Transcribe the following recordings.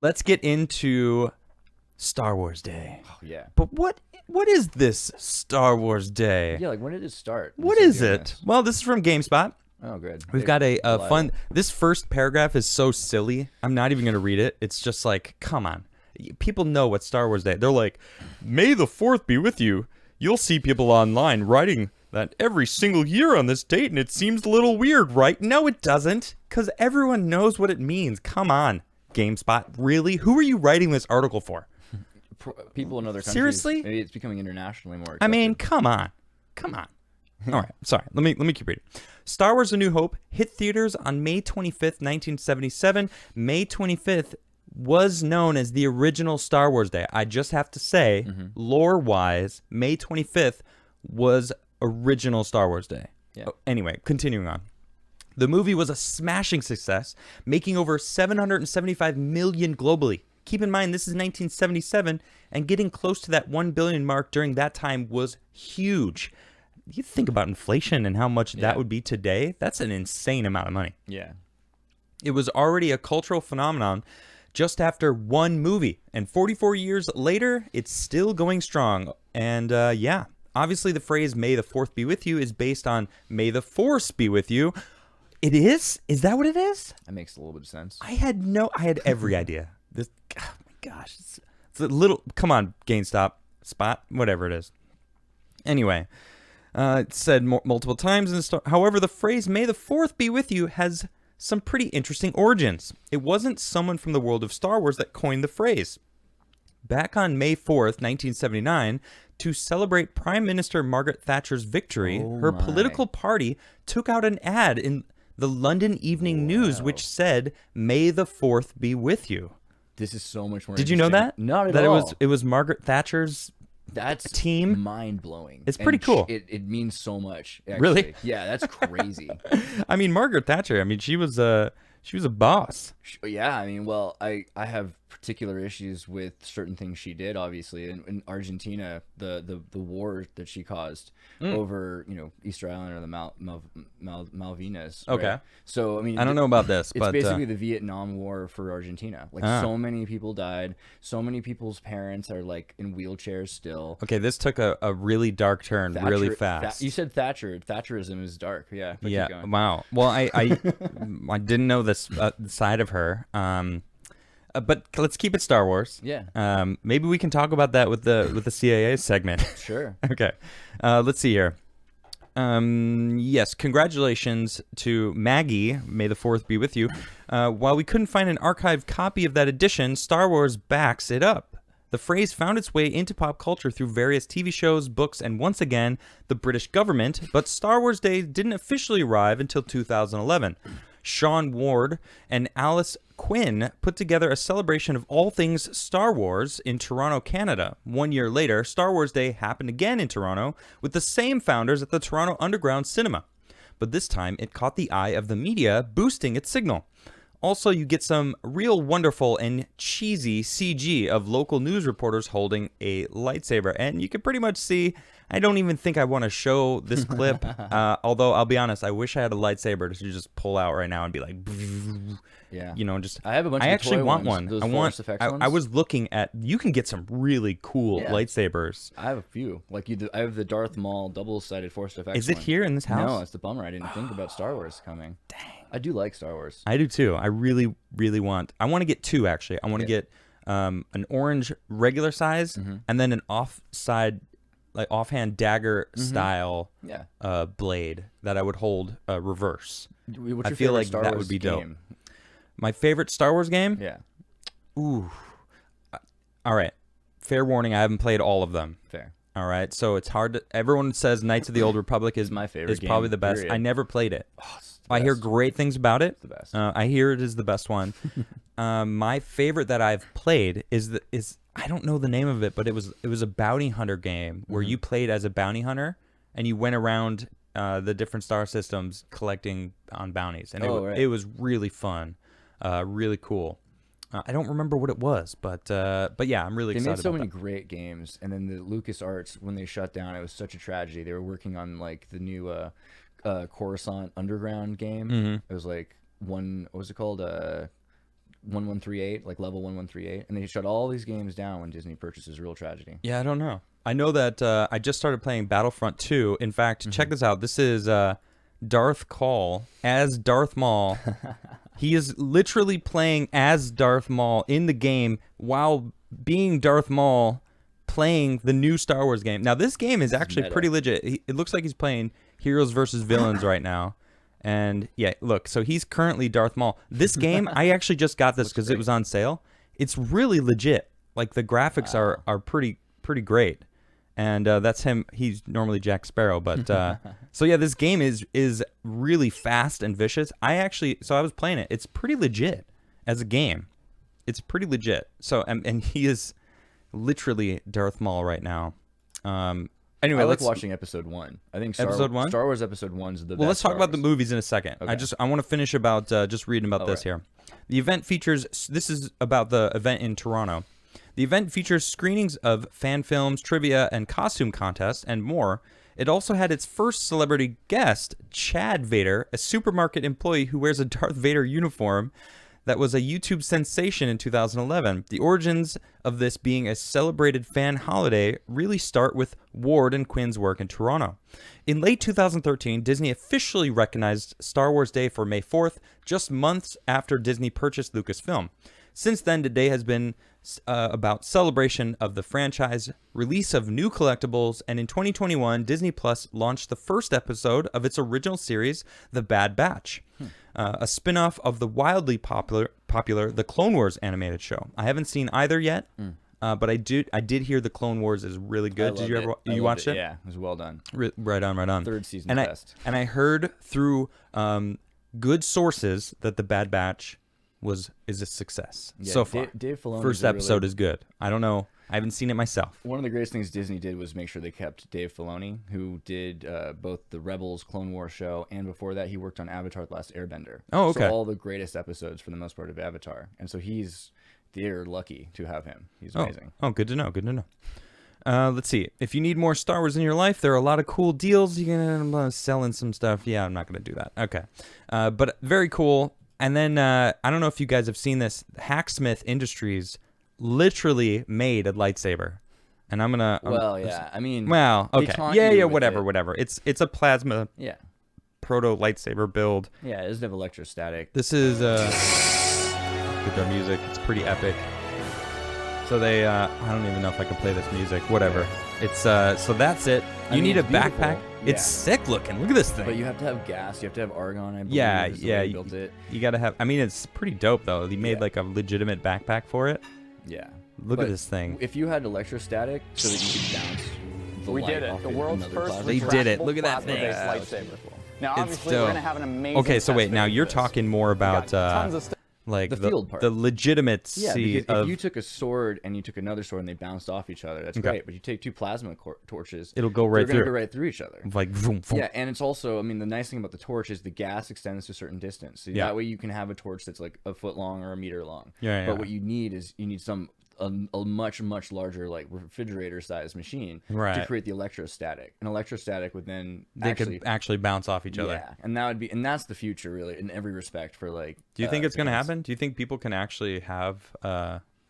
let's get into Star Wars Day. Oh yeah. But what is this Star Wars Day? Yeah, like when did it start? What is it? Well, this is from GameSpot. Oh, good. We've got a fun. This first paragraph is so silly. I'm not even going to read it. It's just like, come on. People know what Star Wars Day. They're like, May the 4th be with you. You'll see people online writing that every single year on this date, and it seems a little weird, right? No, it doesn't, because everyone knows what it means. Come on, GameSpot. Really? Who are you writing this article for? People in other countries. Seriously? Maybe it's becoming internationally more accepted. I mean, come on. All right, sorry. Let me keep reading. Star Wars: A New Hope hit theaters on May 25th, 1977. May 25th was known as the original Star Wars Day. I just have to say, lore-wise, May 25th was original Star Wars Day. Yeah. Anyway, continuing on. The movie was a smashing success, making over $775 million globally. Keep in mind, this is 1977, and getting close to that 1 billion mark during that time was huge. You think about inflation and how much that would be today. That's an insane amount of money. Yeah. It was already a cultural phenomenon just after one movie, and 44 years later, it's still going strong. And obviously the phrase "May the 4th be with you" is based on "May the Force be with you." It is? Is that what it is? That makes a little bit of sense. I had every idea. This, oh my gosh, it's a little. Come on, GameStop, Spot, whatever it is. Anyway, it said multiple times in the story. However, the phrase "May the 4th be with you" has some pretty interesting origins. It wasn't someone from the world of Star Wars that coined the phrase. Back on May 4th, 1979, to celebrate Prime Minister Margaret Thatcher's victory, her political party took out an ad in the London Evening News which said, "May the 4th be with you." This is so much more. Did you know that? Not at that all. It was Margaret Thatcher's team. Mind blowing. It's pretty cool. It means so much. Actually. Really? Yeah, that's crazy. I mean, Margaret Thatcher. I mean, she was a boss. Yeah, I mean, well, I have particular issues with certain things she did. Obviously, in Argentina, the war that she caused over Easter Island or the Malvinas. Right? Okay. So I mean, I don't know about this, it's but basically the Vietnam War for Argentina. Like so many people died. So many people's parents are like in wheelchairs still. Okay, this took a really dark turn really fast. You said Thatcher. Thatcherism is dark. Yeah. But keep going. Wow. Well, I didn't know this side of her. But let's keep it Star Wars. Yeah. Maybe we can talk about that with the CAA segment. Sure. Okay. Let's see here. Yes, congratulations to Maggie. May the 4th be with you. While we couldn't find an archived copy of that edition, Star Wars backs it up. The phrase found its way into pop culture through various TV shows, books, and once again, the British government, but Star Wars Day didn't officially arrive until 2011. Sean Ward and Alice Quinn put together a celebration of all things Star Wars in Toronto, Canada. 1 year later, Star Wars Day happened again in Toronto with the same founders at the Toronto Underground Cinema. But this time, it caught the eye of the media, boosting its signal. Also, you get some real wonderful and cheesy CG of local news reporters holding a lightsaber. And you can pretty much see, I don't even think I want to show this clip. Although, I'll be honest, I wish I had a lightsaber to just pull out right now and be like, yeah, just. I have a bunch. I of actually toy want ones, one. Those Force Effects ones. I was looking at. You can get some really cool lightsabers. I have a few. Like I have the Darth Maul double-sided Force Effects. Is it one. here in this house? No, it's the bummer. I didn't think about Star Wars coming. Dang. I do like Star Wars. I do too. I really, really want. I want to get two actually. I want to get an orange regular size and then an offhand dagger style blade that I would hold reverse. What's I your feel favorite like Star that Wars would be game? dope. My favorite Star Wars game? Yeah. Ooh. All right. Fair warning, I haven't played all of them. Fair. All right. So it's hard to. Everyone says Knights of the Old Republic is my favorite. Is probably the best. Period. I never played it. Oh, I hear great things about it. It's the best. I hear it is the best one. My favorite that I've played is I don't know the name of it, but it was a bounty hunter game where you played as a bounty hunter and you went around the different star systems collecting on bounties, and it was really fun, really cool. I don't remember what it was, but yeah, I'm really excited. They made so about many that. great games, and then the LucasArts, when they shut down, it was such a tragedy. They were working on like the new Coruscant Underground game. It was like what was it called? 1138, like level 1138, and they shut all these games down when Disney purchases Real Tragedy. Yeah, I don't know. I know that I just started playing Battlefront 2. In fact, check this out. This is Darth Call as Darth Maul. He is literally playing as Darth Maul in the game while being Darth Maul playing the new Star Wars game. Now, this game is actually pretty legit. It looks like he's playing heroes versus villains right now. And yeah, look, so he's currently Darth Maul. This game, I actually just got this because it was on sale. It's really legit. Like the graphics are pretty great. And that's him. He's normally Jack Sparrow, but so yeah, this game is really fast and vicious. I was playing it. It's pretty legit as a game. It's pretty legit. So and he is literally Darth Maul right now. Anyway, I like watching episode 1. I think Star Wars episode 1 is the best. Well, let's talk about the Wars. movies in a second. Okay. I want to finish about just reading about this here. The event features. This is about the event in Toronto. The event features screenings of fan films, trivia, and costume contests, and more. It also had its first celebrity guest, Chad Vader, a supermarket employee who wears a Darth Vader uniform that was a YouTube sensation in 2011. The origins of this being a celebrated fan holiday really start with Ward and Quinn's work in Toronto. In late 2013, Disney officially recognized Star Wars Day for May 4th, just months after Disney purchased Lucasfilm. Since then, the day has been about celebration of the franchise, release of new collectibles, and in 2021, Disney Plus launched the first episode of its original series, The Bad Batch, a spin-off of the wildly popular The Clone Wars animated show. I haven't seen either yet, but I did hear The Clone Wars is really good. Did you ever watch it? Yeah, it was well done. Right on. Third season and best. I heard through good sources that The Bad Batch is a success so far. Dave Filoni first episode is good. I don't know. I haven't seen it myself. One of the greatest things Disney did was make sure they kept Dave Filoni, who did both the Rebels Clone Wars show, and before that he worked on Avatar: The Last Airbender. Oh, okay. So all the greatest episodes for the most part of Avatar, and so they're lucky to have him. He's amazing. Oh, good to know. Good to know. Let's see. If you need more Star Wars in your life, there are a lot of cool deals. You can sell in some stuff. Yeah, I'm not going to do that. Okay. But very cool. And then, I don't know if you guys have seen this. Hacksmith Industries literally made a lightsaber. And I'm going to... okay. Yeah, whatever. It's a plasma proto lightsaber build. Yeah, it doesn't have electrostatic. This is... with their music. It's pretty epic. So they... I don't even know if I can play this music. Whatever. It's... so that's it. You need a backpack. Yeah. It's sick looking. Look at this thing. But you have to have gas. You have to have argon. I believe, yeah. You built it. You gotta have. I mean, it's pretty dope though. He made like a legitimate backpack for it. Yeah. Look at this thing. If you had electrostatic, so that you could bounce the light did it. off The of world's another first. plasma. They did it. Look at that thing. Lightsaber. Now, It's obviously, dope. we're gonna have an amazing. Okay, so wait. test Now video you're of this. talking more about Tons of stuff. like The field part. the legitimacy Yeah, because of. if you took a sword and you took another sword and they bounced off each other, that's great. But you take two plasma torches, It'll go right they're gonna through. go right through each other. Like vroom, vroom. Yeah, and it's also, I mean, the nice thing about the torch is the gas extends to a certain distance. So that way you can have a torch that's like a foot long or a meter long. Yeah. But what you need is a much much larger like refrigerator sized machine to create the electrostatic. An electrostatic would then could actually bounce off each other. Yeah, and that's the future really in every respect for like. Do you think it's gonna happen? Do you think people can actually have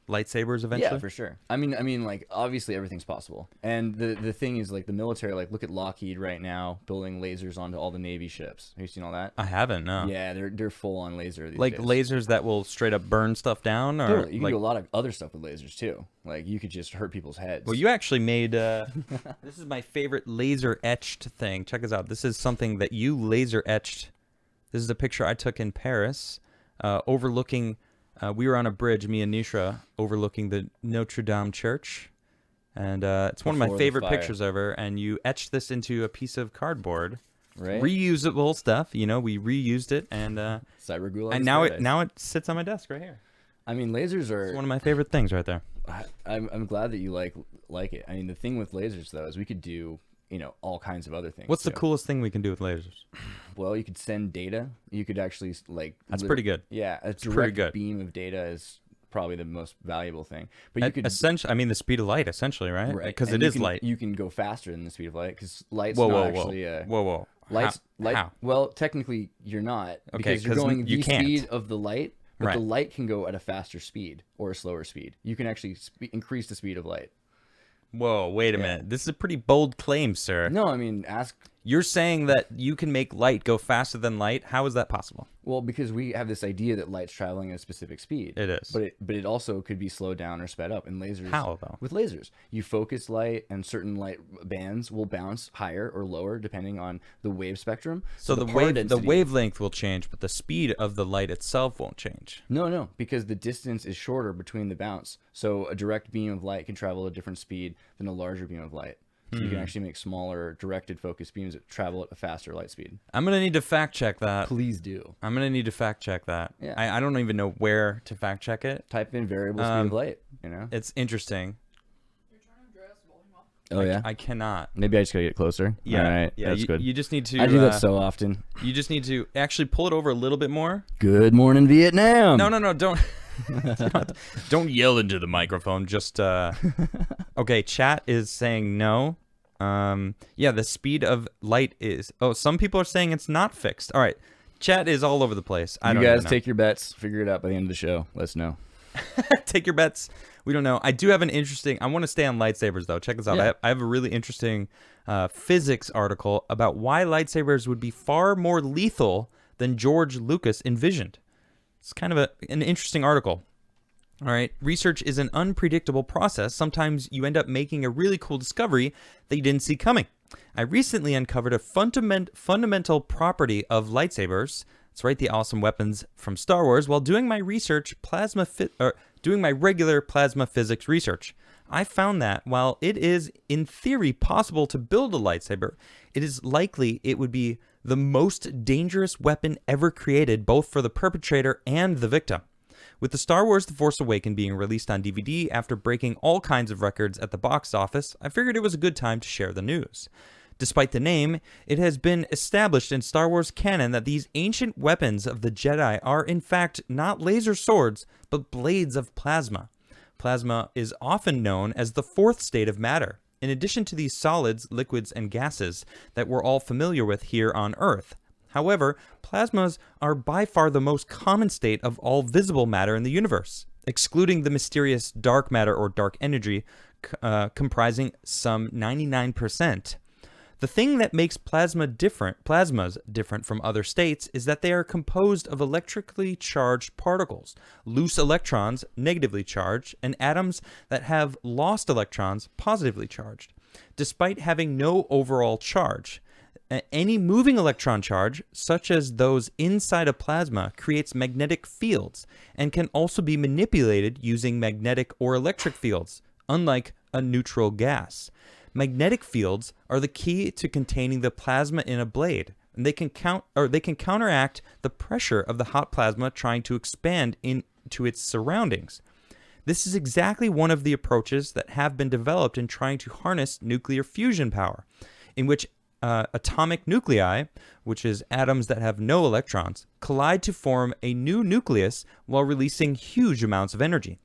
lightsabers eventually? Yeah, for sure. I mean, like obviously everything's possible. And the thing is, like the military, like look at Lockheed right now building lasers onto all the Navy ships. Have you seen all that? I haven't. No. Yeah, they're full on laser. These Like days. lasers that will straight up burn stuff down, or Totally. You can do a lot of other stuff with lasers too. Like you could just hurt people's heads. Well, you actually made. This is my favorite laser etched thing. Check this out. This is something that you laser etched. This is a picture I took in Paris, overlooking. We were on a bridge, me and Nishra, overlooking the Notre Dame Church, and it's one of my Before the favorite fire. pictures ever. And you etched this into a piece of cardboard, right? Reusable stuff. You know, we reused it, and Cyber Gulag. and now it sits on my desk right here. I mean, lasers are It's one of my favorite things right there. I'm glad that you like it. I mean, the thing with lasers though is we could do all kinds of other things. What's the too. coolest thing we can do with lasers? Well, you could send data. You could actually like. That's pretty good. Yeah, a direct pretty good. beam of data is probably the most valuable thing. But you could Essentially, I mean, the speed of light, essentially, right? right Because and it you is can, light. You can go faster than the speed of light because light's Whoa, not whoa, actually whoa. Light. How? Well, technically you're not Okay, because you're 'cause going you the can't. speed of the light, but Right. the light can go at a faster speed or a slower speed. You can actually increase the speed of light. Whoa, wait a minute. This is a pretty bold claim, sir. No, I mean, ask. You're saying that you can make light go faster than light? How is that possible? Well, because we have this idea that light's traveling at a specific speed. It is. But it also could be slowed down or sped up in lasers. How, though? With lasers. You focus light, and certain light bands will bounce higher or lower depending on the wave spectrum. So the power the density- wavelength will change, but the speed of the light itself won't change. No, because the distance is shorter between the bounce. So a direct beam of light can travel at a different speed than a larger beam of light. So you can actually make smaller directed focus beams that travel at a faster light speed. I'm going to need to fact check that. Please do. I'm going to need to fact check that. Yeah. I don't even know where to fact check it. Type in variable speed of light, you know? It's interesting. Oh, yeah? I cannot. Maybe I just gotta get closer. Yeah. All right. Yeah, That's you, good. you just need to. I do that so often. You just need to actually pull it over a little bit more. Good morning, Vietnam. No, don't. Don't yell into the microphone. Just okay. Chat is saying no. Yeah, the speed of light is. Oh, some people are saying it's not fixed. All right, chat is all over the place. I You don't guys even know. take your bets. Figure it out by the end of the show. Let us know. Take your bets. We don't know. I do have an interesting. I want to stay on lightsabers though. Check this out. Yeah. I have a really interesting physics article about why lightsabers would be far more lethal than George Lucas envisioned. It's kind of an interesting article. All right. Research is an unpredictable process. Sometimes you end up making a really cool discovery that you didn't see coming. I recently uncovered a fundamental property of lightsabers. That's right, the awesome weapons from Star Wars. While doing my research, doing my regular plasma physics research, I found that while it is in theory possible to build a lightsaber, it is likely it would be the most dangerous weapon ever created, both for the perpetrator and the victim. With the Star Wars The Force Awakens being released on DVD after breaking all kinds of records at the box office, I figured it was a good time to share the news. Despite the name, it has been established in Star Wars canon that these ancient weapons of the Jedi are in fact not laser swords, but blades of plasma. Plasma is often known as the fourth state of matter, in addition to these solids, liquids, and gases that we're all familiar with here on Earth. However, plasmas are by far the most common state of all visible matter in the universe, excluding the mysterious dark matter or dark energy, comprising some 99%. The thing that makes plasmas different from other states is that they are composed of electrically charged particles, loose electrons, negatively charged, and atoms that have lost electrons, positively charged. Despite having no overall charge, any moving electron charge, such as those inside a plasma, creates magnetic fields and can also be manipulated using magnetic or electric fields, unlike a neutral gas. Magnetic fields are the key to containing the plasma in a blade, and they can counteract the pressure of the hot plasma trying to expand into its surroundings. This is exactly one of the approaches that have been developed in trying to harness nuclear fusion power, in which atomic nuclei, which is atoms that have no electrons, collide to form a new nucleus while releasing huge amounts of energy.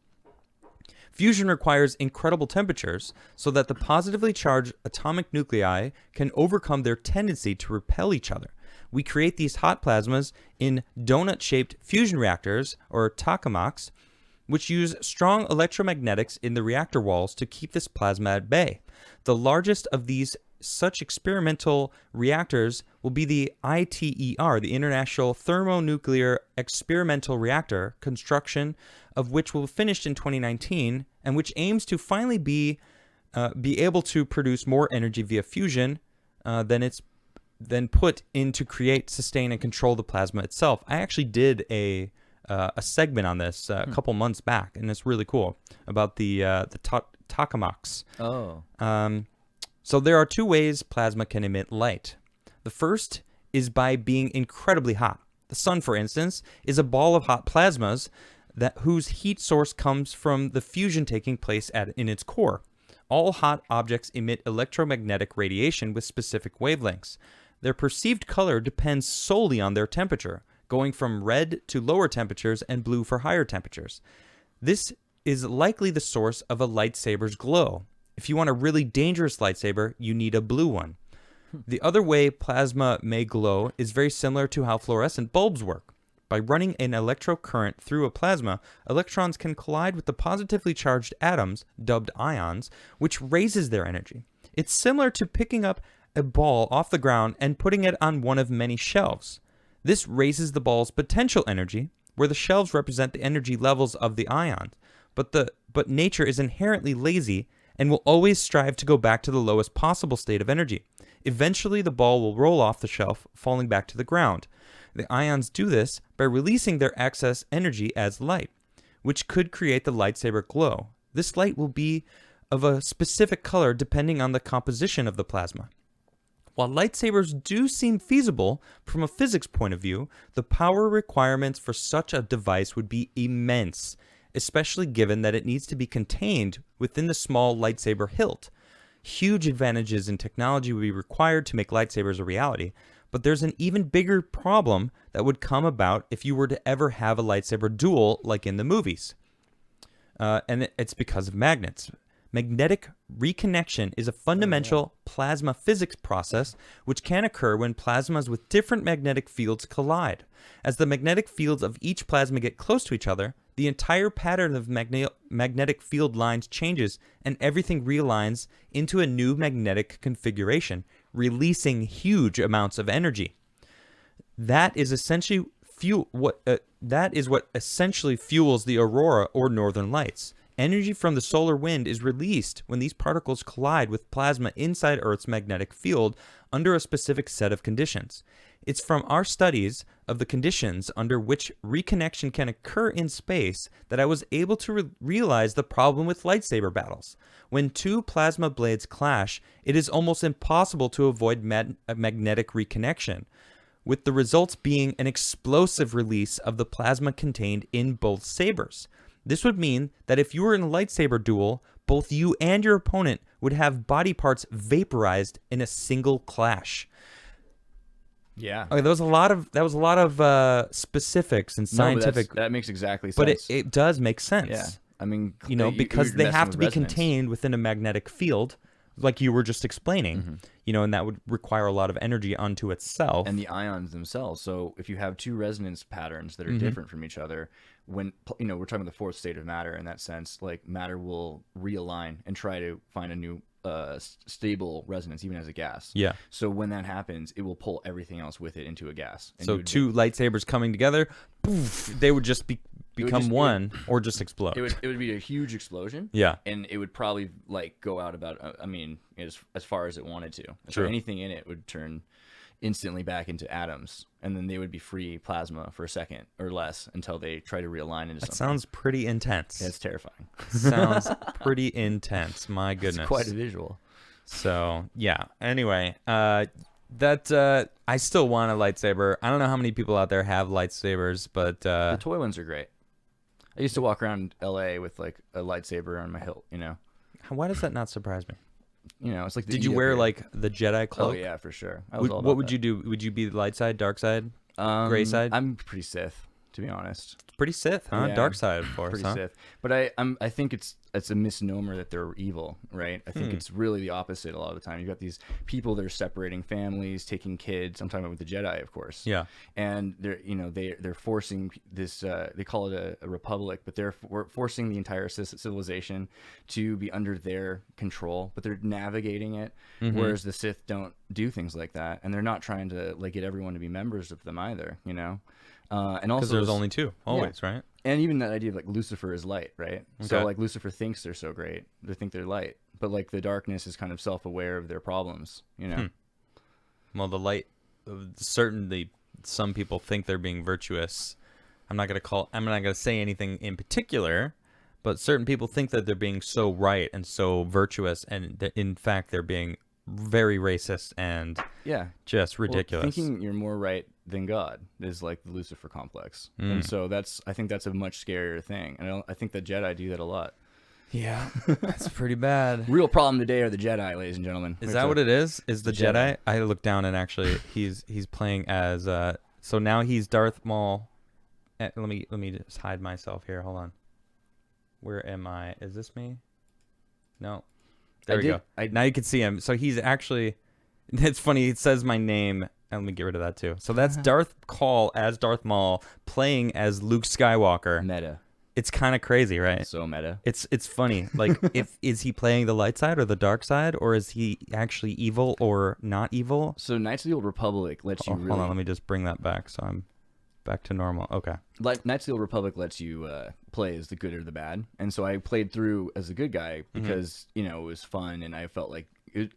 Fusion requires incredible temperatures so that the positively charged atomic nuclei can overcome their tendency to repel each other. We create these hot plasmas in donut-shaped fusion reactors, or tokamaks, which use strong electromagnetics in the reactor walls to keep this plasma at bay. The largest of these such experimental reactors will be the ITER, the International Thermonuclear Experimental Reactor, construction of which will finish in 2019, and which aims to finally be able to produce more energy via fusion than put in to create, sustain, and control the plasma itself. I actually did a segment on this a couple months back, and it's really cool about the tokamaks. Oh. So there are two ways plasma can emit light. The first is by being incredibly hot. The sun, for instance, is a ball of hot plasmas whose heat source comes from the fusion taking place in its core. All hot objects emit electromagnetic radiation with specific wavelengths. Their perceived color depends solely on their temperature, going from red to lower temperatures and blue for higher temperatures. This is likely the source of a lightsaber's glow. If you want a really dangerous lightsaber, you need a blue one. The other way plasma may glow is very similar to how fluorescent bulbs work, By running an electrocurrent through a plasma, electrons can collide with the positively charged atoms, dubbed ions, which raises their energy. It's similar to picking up a ball off the ground and putting it on one of many shelves. This raises the ball's potential energy, where the shelves represent the energy levels of the ions. But nature is inherently lazy and will always strive to go back to the lowest possible state of energy. Eventually, the ball will roll off the shelf, falling back to the ground. The ions do this by releasing their excess energy as light, which could create the lightsaber glow. This light will be of a specific color depending on the composition of the plasma. While lightsabers do seem feasible from a physics point of view, the power requirements for such a device would be immense, especially given that it needs to be contained within the small lightsaber hilt. Huge advantages in technology would be required to make lightsabers a reality, but there's an even bigger problem that would come about if you were to ever have a lightsaber duel like in the movies. And it's because of magnets. Magnetic reconnection is a fundamental plasma physics process which can occur when plasmas with different magnetic fields collide. As the magnetic fields of each plasma get close to each other, the entire pattern of magnetic field lines changes and everything realigns into a new magnetic configuration, releasing huge amounts of energy. That is essentially what essentially fuels the aurora or northern lights. Energy from the solar wind is released when these particles collide with plasma inside Earth's magnetic field under a specific set of conditions. It's from our studies of the conditions under which reconnection can occur in space that I was able to realize the problem with lightsaber battles. When two plasma blades clash, it is almost impossible to avoid magnetic reconnection, with the results being an explosive release of the plasma contained in both sabers. This would mean that if you were in a lightsaber duel, both you and your opponent would have body parts vaporized in a single clash. Yeah. Okay, that was a lot of specifics and scientific. No, that makes exactly sense. But it does make sense. Yeah. I mean, because they have to be resonance. contained within a magnetic field, like you were just explaining. And that would require a lot of energy unto itself. And the ions themselves. So if you have two resonance patterns that are different from each other, when we're talking about the fourth state of matter in that sense, like matter will realign and try to find a new stable resonance, even as a gas. Yeah. So when that happens, it will pull everything else with it into a gas. And So two lightsabers coming together, poof, they would just become one or just explode. It would be a huge explosion. Yeah. And it would probably go out about as far as it wanted to. Sure. So anything in it would turn instantly back into atoms, and then they would be free plasma for a second or less until they try to realign into something. That sounds pretty intense. Yeah, it's terrifying. Sounds pretty intense. My goodness. It's quite a visual. So yeah. Anyway, I still want a lightsaber. I don't know how many people out there have lightsabers, but The toy ones are great. I used to walk around LA with like a lightsaber on my hilt, why does that not surprise me? It's like Did you wear like the Jedi cloak? Oh yeah, for sure. What would you do? Would you be the light side, dark side, gray side? I'm pretty Sith, to be honest. Pretty Sith, huh? Yeah, Dark side, of course. Pretty Huh? Sith. But I think it's a misnomer that they're evil, right? I think it's really the opposite a lot of the time. You've got these people that are separating families, taking kids. I'm talking about with the Jedi, of course. Yeah. And they're forcing this. They call it a republic, but they're forcing the entire civilization to be under their control. But they're navigating it, whereas the Sith don't do things like that, and they're not trying to get everyone to be members of them either. And also Because there's only two, always, right? And even that idea of Lucifer is light, right? So Okay. Lucifer thinks they're so great, they think they're light, but the darkness is kind of self-aware of their problems, Well, the light, certainly, some people think they're being virtuous. I'm not gonna say anything in particular, but certain people think that they're being so right and so virtuous, and that in fact they're being very racist and just ridiculous. Well, thinking you're more right than God is like the Lucifer complex, and so I think that's a much scarier thing, and I think the Jedi do that a lot. Yeah, that's pretty bad. Real problem today are the Jedi, ladies and gentlemen. Is that what it is? Is the Jedi? I looked down and actually he's playing as so now he's Darth Maul. Let me just hide myself here. Hold on. Where am I? Is this me? No. There we go. Now you can see him. So he's actually. It's funny. It says my name And let me get rid of that too. So that's Darth Call as Darth Maul playing as Luke Skywalker. Meta. It's kind of crazy, right? So meta. It's funny. Like, is he playing the light side or the dark side, or is he actually evil or not evil? So Knights of the Old Republic lets you Hold on, let me just bring that back so I'm back to normal. Okay. Knights of the Old Republic lets you play as the good or the bad, and so I played through as the good guy because it was fun, and I felt like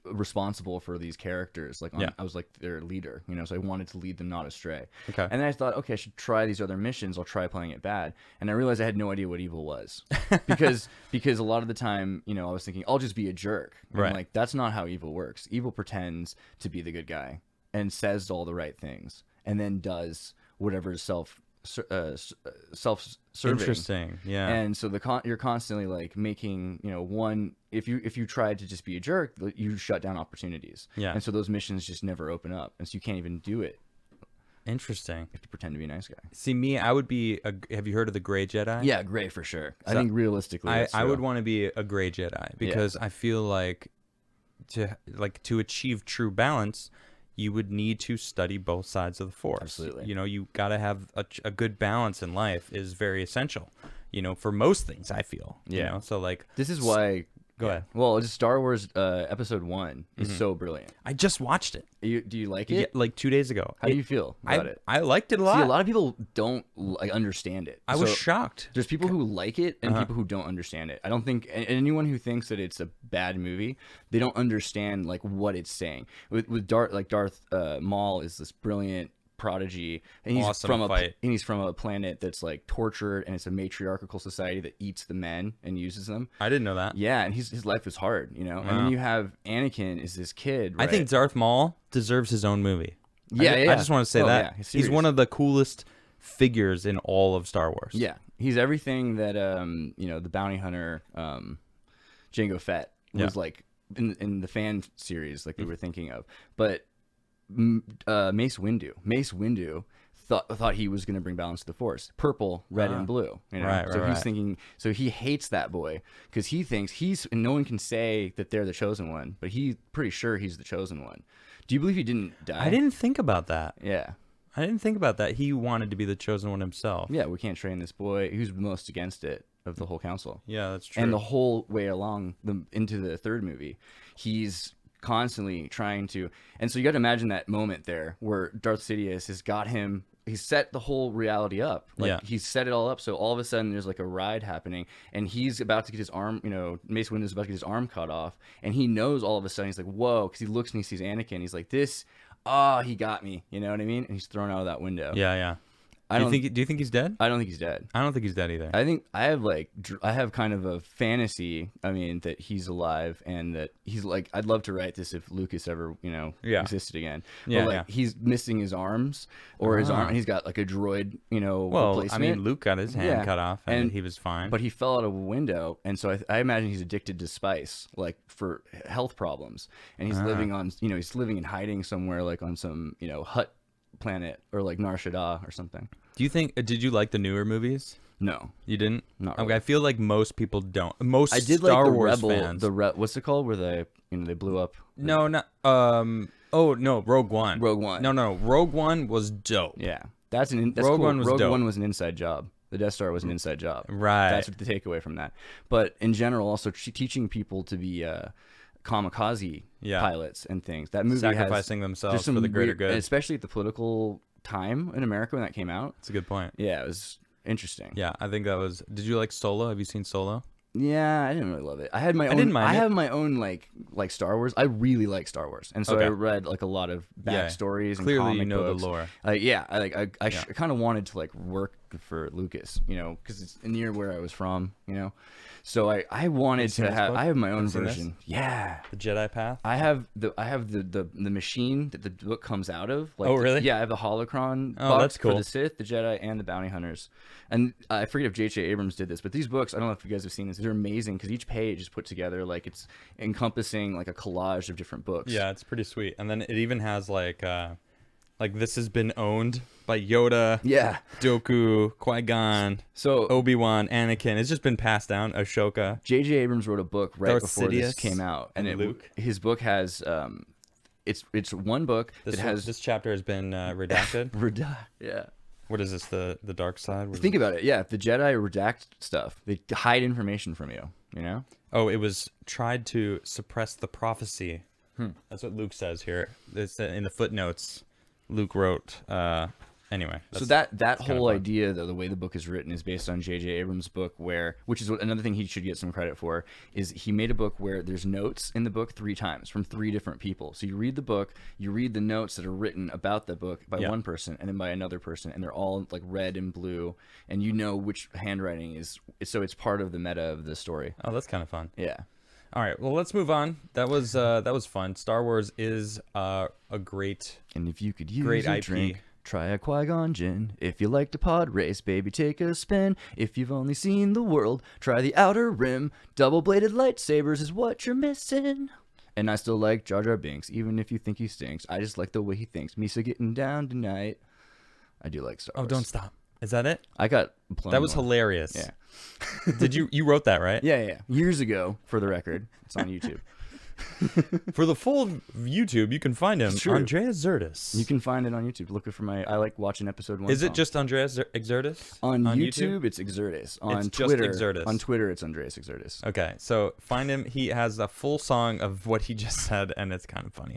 responsible for these characters. Like I was like their leader, so I wanted to lead them not astray. Okay. And then I thought, okay, I should try these other missions. I'll try playing it bad, and I realized I had no idea what evil was because a lot of the time, I was thinking I'll just be a jerk. And right. Like that's not how evil works. Evil pretends to be the good guy and says all the right things, and then does whatever is self-serving. Interesting. Yeah. And so you're constantly like making, one, if you tried to just be a jerk, you shut down opportunities. Yeah. And so those missions just never open up, and so you can't even do it. Interesting. You have to pretend to be a nice guy. See, me, I would be have you heard of the Gray Jedi? Yeah, Gray for sure. I think realistically I would want to be a Gray Jedi because I feel like to achieve true balance, you would need to study both sides of the Force. Absolutely. You got to have a good balance in life is very essential, for most things, I feel. Yeah. So, like... This is why... Go ahead. Well, just Star Wars Episode 1 is so brilliant. I just watched it. Do you like it? Yeah, like 2 days ago. How do you feel about it? I liked it a lot. See, a lot of people don't understand it. I was shocked. There's people who like it and people who don't understand it. I don't think anyone who thinks that it's a bad movie, they don't understand like what it's saying. With Darth Maul is this brilliant prodigy, and he's awesome he's from a planet that's like tortured, and it's a matriarchal society that eats the men and uses them. I didn't know that. Yeah, and his life is hard, And then you have Anakin is this kid. Right? I think Darth Maul deserves his own movie. Yeah, I just want to say that he's one of the coolest figures in all of Star Wars. Yeah, he's everything that the bounty hunter Jango Fett was like in the fan series, like they were thinking of, but. Mace Windu thought he was going to bring balance to the Force. Purple, red, and blue. Right, so right, he's thinking. So he hates that boy because he thinks and no one can say that they're the chosen one, but he's pretty sure he's the chosen one. Do you believe he didn't die? I didn't think about that. Yeah. I didn't think about that. He wanted to be the chosen one himself. Yeah, we can't train this boy. Who's most against it of the whole council? Yeah, that's true. And the whole way along into the third movie, he's constantly trying to, and so you got to imagine that moment there where Darth Sidious has got him. He's set the whole reality up. He's set it all up. So all of a sudden there's like a ride happening, and he's about to get his arm. Mace Windu's about to get his arm cut off, and he knows all of a sudden. He's like, "Whoa!" Because he looks and he sees Anakin. He's like, "This, he got me." You know what I mean? And he's thrown out of that window. Yeah. Do you think he's dead? I don't think he's dead. I don't think he's dead either. I think I have kind of a fantasy. I mean, that he's alive and that he's like. I'd love to write this if Lucas ever, existed again. Yeah, but he's missing his arms or his arm, and he's got like a droid, Well, replacement. I mean, Luke got his hand cut off, and he was fine. But he fell out of a window, and so I imagine he's addicted to spice, like for health problems, and he's living on, he's living and hiding somewhere, like on some, hut planet or like Nar Shaddaa or something. Do you think? Did you like the newer movies? No, you didn't. Not really. I feel like most people don't. Most I did Star like the Wars Rebel. fans. What's it called? Where they blew up. No, not. Oh no, Rogue One. Rogue One. No. Rogue One was dope. Yeah, that's Rogue cool. One was Rogue dope. One was an inside job. The Death Star was an inside job. Right. That's what the takeaway from that. But in general, also teaching people to be kamikaze pilots and things. That movie sacrificing themselves for the greater good, especially at the political time in America when that came out. That's a good point. Yeah, it was interesting. Yeah, I think that was. Did you like Solo? Have you seen Solo? Yeah, I didn't really love it. I had my own. Didn't mind I it. have my own like Star Wars. I really like Star Wars, and so I read like a lot of backstories and clearly comic you know books. the lore. I kind of wanted to like work for Lucas, because it's near where I was from, So I wanted to have. I have my own version. Yeah, The Jedi Path. I have the machine that the book comes out of. Like, Oh, really? Yeah, I have the holocron Oh, box that's cool. for the Sith, the Jedi, and the bounty hunters. And I forget if J.J. Abrams did this, but these books, I don't know if you guys have seen this. They're amazing because each page is put together like it's encompassing like a collage of different books. Yeah, it's pretty sweet. And then it even has like this has been owned by Yoda, Yeah. Dooku, Qui-Gon, So Obi-Wan, Anakin. It's just been passed down. Ashoka. J.J. Abrams wrote a book right Darth before this Sidious came out, and and Luke. his book has it's one book that has this chapter has been redacted. Yeah. What is this? The dark side? Think about it. Yeah, if the Jedi redact stuff, they hide information from you. You know. Oh, it was tried to suppress the prophecy. That's what Luke says here. It's in the footnotes. Luke wrote. Anyway, so that whole idea, though, the way the book is written is based on J.J. Abrams' book, which is another thing he should get some credit for, is he made a book where there's notes in the book 3 times from 3 different people. So you read the book, you read the notes that are written about the book by one person and then by another person, and they're all like red and blue, and you know which handwriting is. So it's part of the meta of the story. Oh, that's kind of fun. Yeah. All right, well, let's move on. That was fun. Star Wars is a great, and if you could use great a IP. drink, try a Qui-Gon gin. If you like to pod race, baby, take a spin. If you've only seen the world, try the Outer Rim. Double-bladed lightsabers is what you're missing. And I still like Jar Jar Binks, even if you think he stinks. I just like the way he thinks. Misa getting down tonight. I do like Star Wars. Oh, don't stop. Is that it? I got That was hilarious. Yeah. Did you wrote that, right? Yeah. Years ago, for the record. It's on YouTube. For the full YouTube, you can find him, true. Andreas Zertis. You can find it on YouTube. Look for I like watching episode 1. Is it just Andreas Exertis? On YouTube, it's Exertis. On It's just Twitter, Exertis. On Twitter, it's Andreas Exertis. Okay, so find him. He has a full song of what he just said, and it's kind of funny.